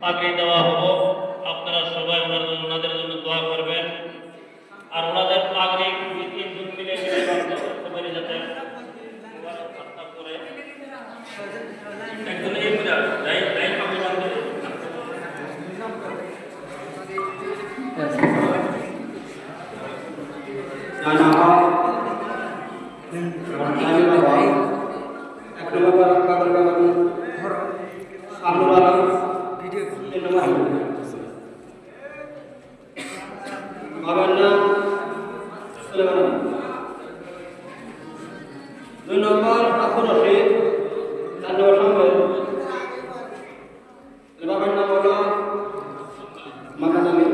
পাগড়ি দেওয়া হবো। আপনারা সবাই ওনাদের জন্য দোয়া করবেন। আর ওনাদের পাগড়ি 2-3 জন মিলে বন্ধ করতে পারি, যাতে করে একজন এই বাবার নাম সুলেমান। 2 নম্বর আব্দুর রশিদ, 4 নম্বর সম্ভব। বাবার নাম হলো মাকান আলী।